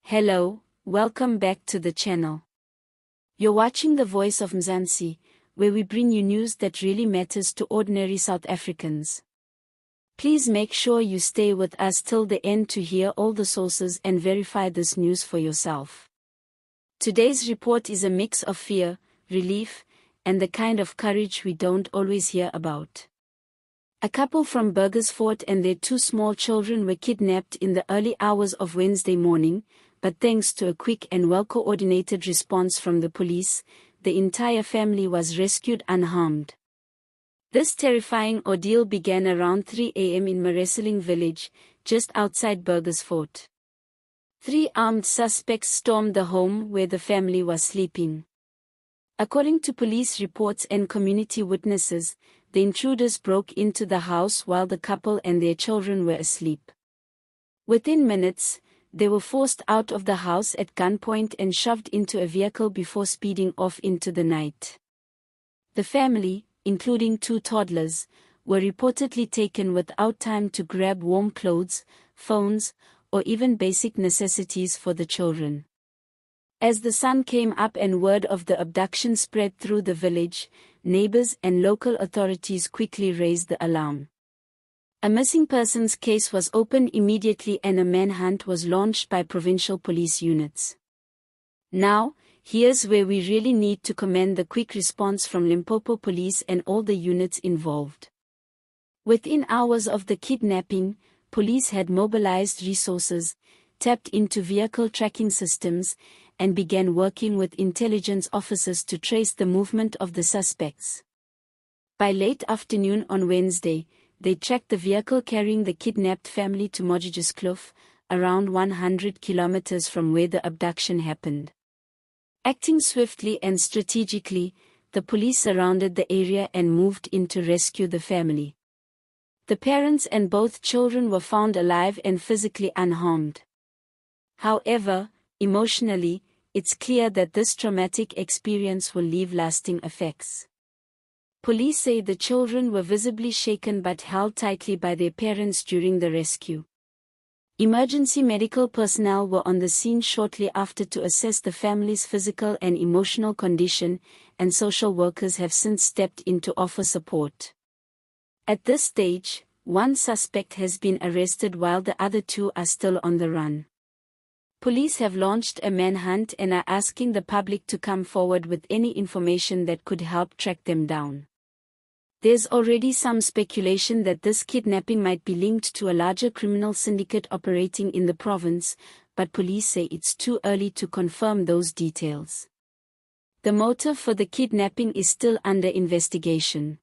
Hello, welcome back to the channel. You're watching The Voice of Mzansi, where we bring you news that really matters to ordinary South Africans. Please make sure you stay with us till the end to hear all the sources and verify this news for yourself. Today's report is a mix of fear, relief, and the kind of courage we don't always hear about. A couple from Burgersfort and their two small children were kidnapped in the early hours of Wednesday morning, but thanks to a quick and well-coordinated response from the police, the entire family was rescued unharmed. This terrifying ordeal began around 3 a.m. in Mzansi village, just outside Burgersfort. 3 armed suspects stormed the home where the family was sleeping. According to police reports and community witnesses, the intruders broke into the house while the couple and their children were asleep. Within minutes, they were forced out of the house at gunpoint and shoved into a vehicle before speeding off into the night. The family, including 2 toddlers, were reportedly taken without time to grab warm clothes, phones, or even basic necessities for the children. As the sun came up and word of the abduction spread through the village, neighbors and local authorities quickly raised the alarm. A missing persons case was opened immediately and a manhunt was launched by provincial police units. Now, here's where we really need to commend the quick response from Limpopo police and all the units involved. Within hours of the kidnapping, police had mobilized resources, tapped into vehicle tracking systems, and began working with intelligence officers to trace the movement of the suspects. By late afternoon on Wednesday, they tracked the vehicle carrying the kidnapped family to Burgersfort, around 100 kilometers from where the abduction happened. Acting swiftly and strategically, the police surrounded the area and moved in to rescue the family. The parents and both children were found alive and physically unharmed. However, emotionally, it's clear that this traumatic experience will leave lasting effects. Police say the children were visibly shaken but held tightly by their parents during the rescue. Emergency medical personnel were on the scene shortly after to assess the family's physical and emotional condition, and social workers have since stepped in to offer support. At this stage, 1 suspect has been arrested while the other 2 are still on the run. Police have launched a manhunt and are asking the public to come forward with any information that could help track them down. There's already some speculation that this kidnapping might be linked to a larger criminal syndicate operating in the province, but police say it's too early to confirm those details. The motive for the kidnapping is still under investigation.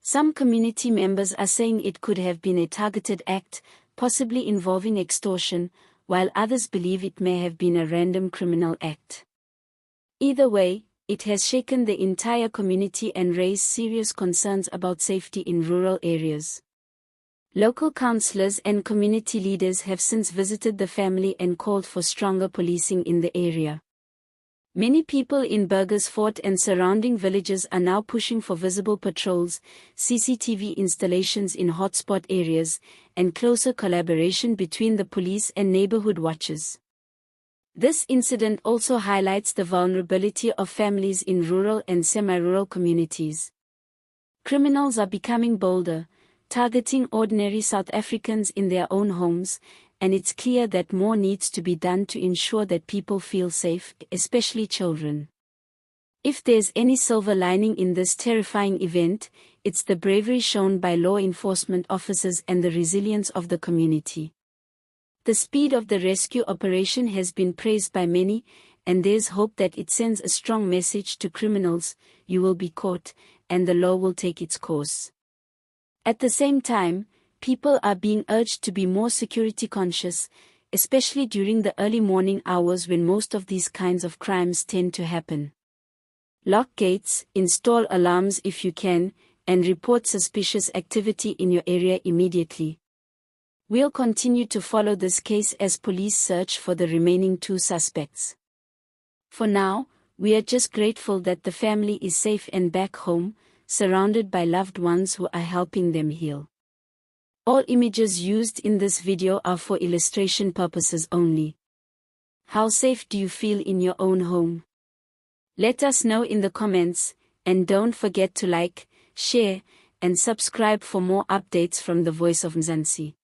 Some community members are saying it could have been a targeted act, possibly involving extortion, while others believe it may have been a random criminal act. Either way, it has shaken the entire community and raised serious concerns about safety in rural areas. Local councillors and community leaders have since visited the family and called for stronger policing in the area. Many people in Burgersfort and surrounding villages are now pushing for visible patrols, CCTV installations in hotspot areas, and closer collaboration between the police and neighborhood watches. This incident also highlights the vulnerability of families in rural and semi-rural communities. Criminals are becoming bolder, targeting ordinary South Africans in their own homes, and it's clear that more needs to be done to ensure that people feel safe, especially children. If there's any silver lining in this terrifying event, it's the bravery shown by law enforcement officers and the resilience of the community. The speed of the rescue operation has been praised by many, and there's hope that it sends a strong message to criminals: you will be caught, and the law will take its course. At the same time, people are being urged to be more security conscious, especially during the early morning hours when most of these kinds of crimes tend to happen. Lock gates, install alarms if you can, and report suspicious activity in your area immediately. We'll continue to follow this case as police search for the remaining 2 suspects. For now, we are just grateful that the family is safe and back home, surrounded by loved ones who are helping them heal. All images used in this video are for illustration purposes only. How safe do you feel in your own home? Let us know in the comments, and don't forget to like, share, and subscribe for more updates from the Voice of Mzansi.